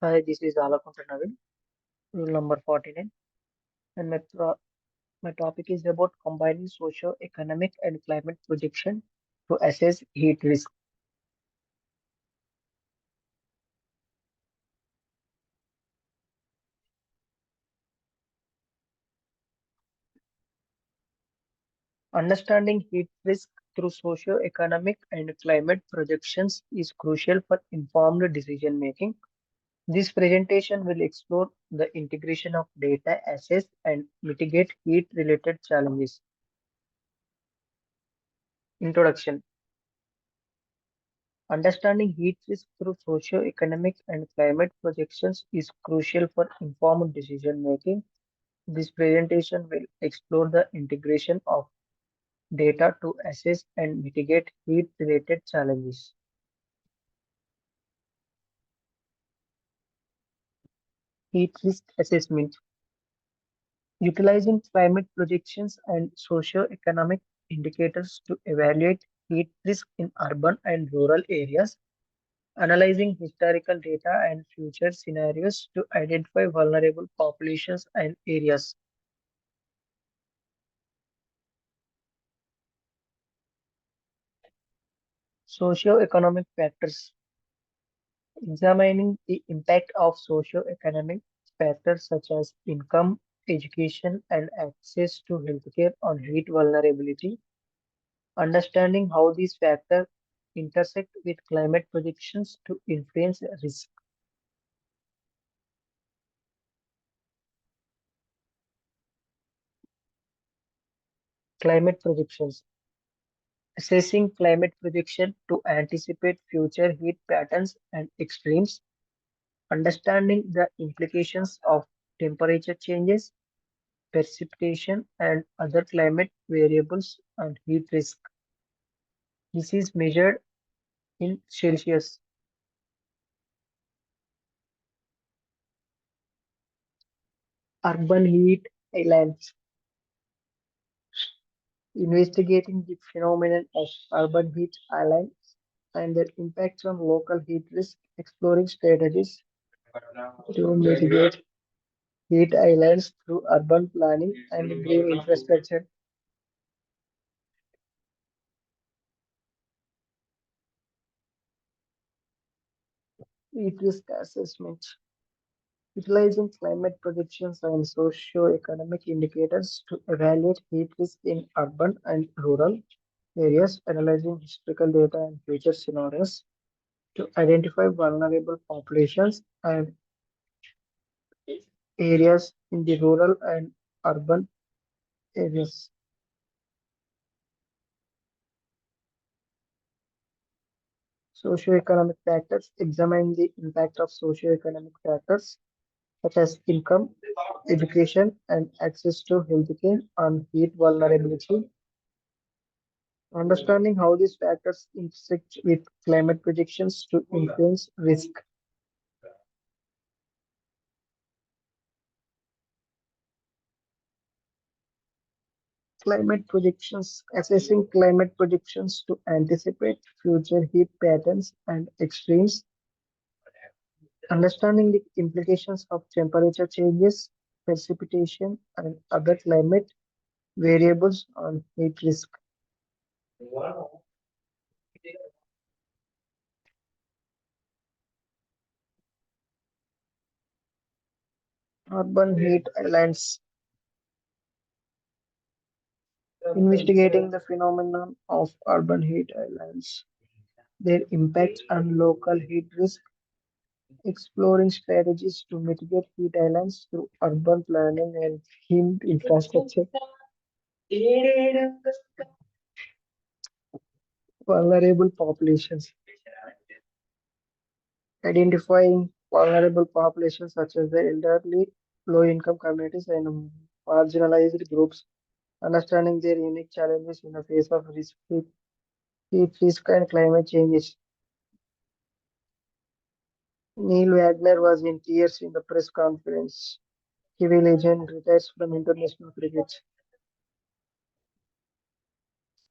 Hi, this is Alakunta Navin, rule number 49, and my topic is about combining socio-economic and climate projection to assess heat risk. Understanding heat risk through socio-economic and climate projections is crucial for informed decision making. This presentation will explore the integration of data, assess, and mitigate heat-related challenges. Introduction. Understanding heat risk through socio-economic and climate projections is crucial for informed decision making. This presentation will explore the integration of data to assess and mitigate heat-related challenges. Heat risk assessment. Utilizing climate projections and socio-economic indicators to evaluate heat risk in urban and rural areas, analyzing historical data and future scenarios to identify vulnerable populations and areas. Socio-economic factors. Examining the impact of socio-economic factors such as income, education, and access to healthcare on heat vulnerability. Understanding how these factors intersect with climate predictions to influence risk. Climate predictions. Assessing climate prediction to anticipate future heat patterns and extremes. Understanding the implications of temperature changes, precipitation, and other climate variables on heat risk. This is measured in Celsius. Urban heat islands. Investigating the phenomenon of urban heat islands and their impacts on local heat risk, exploring strategies to mitigate heat islands through urban planning and green infrastructure. Heat risk assessment. Utilizing climate predictions and socio-economic indicators to evaluate heat risk in urban and rural areas, analyzing historical data and future scenarios to identify vulnerable populations and areas in the rural and urban areas. Socioeconomic factors. Examine the impact of socioeconomic factors such as income, education, and access to healthcare on heat vulnerability. Understanding how these factors intersect with climate predictions to influence risk. Climate predictions. Assessing climate predictions to anticipate future heat patterns and extremes. Understanding the implications of temperature changes, precipitation, and other climate variables on heat risk. Urban heat islands. Investigating the phenomenon of urban heat islands, their impact on local heat risk, exploring strategies to mitigate heat islands through urban planning and heat infrastructure, vulnerable populations, identifying vulnerable populations such as the elderly, low-income communities, and marginalized groups, understanding their unique challenges in the face of heat risk and climate changes. Neil Wagner was in tears in the press conference. Kiwi legend retires from international cricket.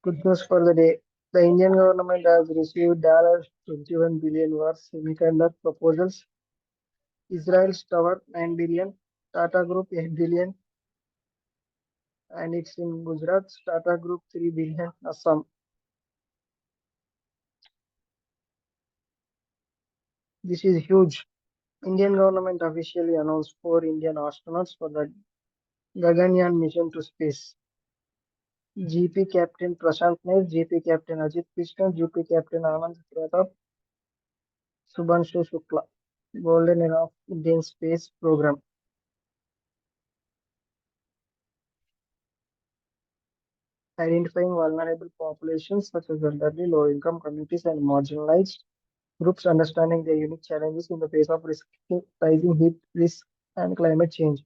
Good news for the day. The Indian government has received $21 billion worth semiconductor proposals Israel's Tower 9 billion, Tata Group 8 billion, and it's in Gujarat, Tata Group 3 billion, Assam. This is huge. Indian government officially announced 4 Indian astronauts for the Gaganyaan mission to space. GP Captain Prashant Nair, GP Captain Ajit Krishna, GP Captain Anand Pratap, Subhanshu Shukla. Golden Era of Indian Space Program. Identifying vulnerable populations such as elderly, low-income communities, and marginalized groups, understanding their unique challenges in the face of rising heat risk and climate change.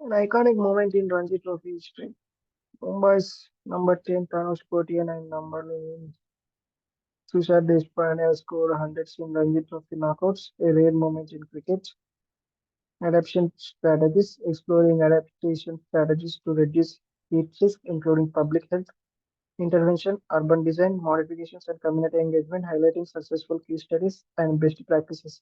An iconic moment in Ranji Trophy history. Mumbai's number 10 Tanush Kotian and number 11 Tushar Deshpande have scored hundreds in Ranji Trophy knockouts, a rare moment in cricket. Adaptation strategies, exploring adaptation strategies to reduce heat risk, including public health intervention, urban design, modifications, and community engagement, highlighting successful case studies and best practices.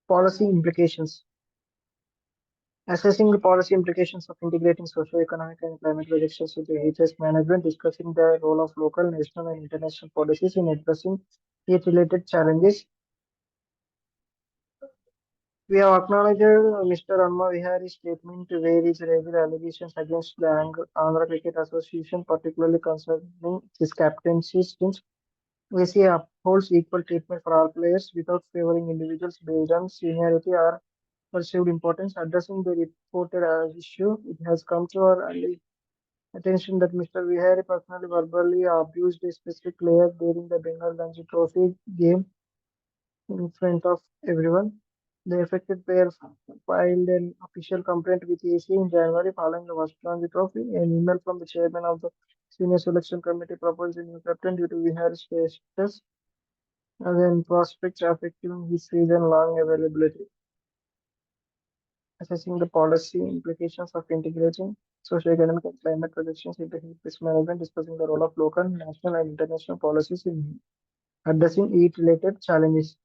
Policy implications. Assessing the policy implications of integrating socio-economic and climate projections into heat risk management, discussing the role of local, national, and international policies in addressing heat-related challenges. We have acknowledged Mr. Anma Vihari's statement where he raised allegations against the Andhra Cricket Association, particularly concerning his captaincy stint. VC upholds equal treatment for all players without favoring individuals based on seniority or perceived importance. Addressing the reported as issue, it has come to our attention that Mr. Vihari personally verbally abused a specific player during the Bengal Ranji Trophy game in front of everyone. The affected player filed an official complaint with AC in January following the West Ranji Trophy. An email from the chairman of the senior selection committee proposed a new captain due to Vihari's status as in prospects affecting his season-long availability. Assessing the policy implications of integrating socio-economic and climate projections into heat risk management, discussing the role of local, national, and international policies in addressing heat-related challenges.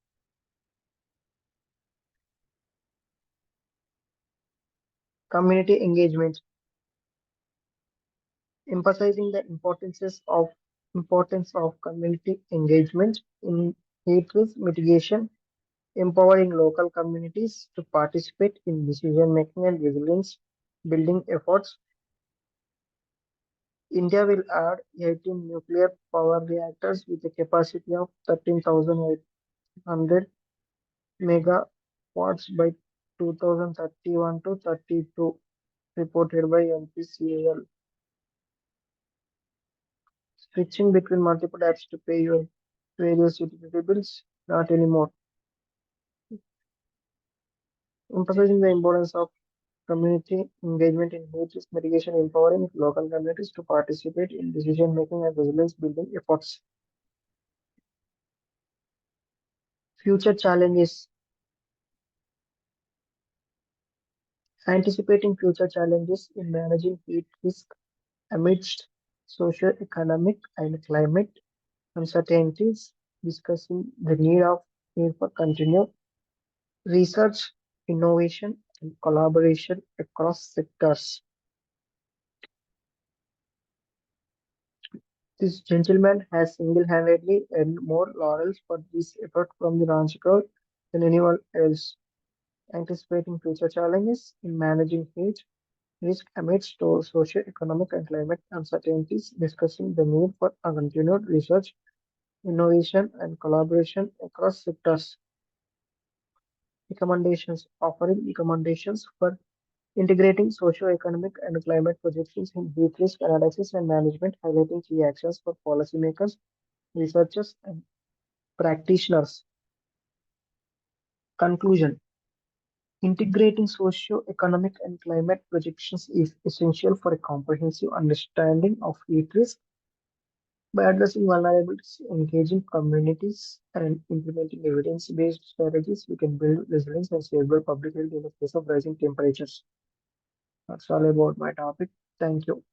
Community engagement, emphasizing the importance of community engagement in heat risk mitigation, empowering local communities to participate in decision making and resilience building efforts. India will add 18 nuclear power reactors with a capacity of 13,800 megawatts by 2031 to 32, reported by NPCL. Switching between multiple apps to pay your various utility bills, not anymore. Emphasizing the importance of community engagement in heat risk mitigation, empowering local communities to participate in decision making and resilience building efforts. Future challenges. Anticipating future challenges in managing heat risk amidst socio-economic and climate uncertainties, discussing the need for continued research, innovation, and collaboration across sectors. This gentleman has single-handedly earned more laurels for this effort from the Ranchi crowd than anyone else. Anticipating future challenges in managing heat risk amidst socio-economic and climate uncertainties, discussing the need for a continued research, innovation, and collaboration across sectors. Recommendations offering recommendations for integrating socio-economic and climate projections in heat risk analysis and management, highlighting key actions for policymakers, researchers, and practitioners. Conclusion. Integrating socio-economic and climate projections is essential for a comprehensive understanding of heat risk By addressing vulnerabilities, engaging communities, and implementing evidence-based strategies, we can build resilience and safeguard public health in the face of rising temperatures. That's all about my topic. Thank you.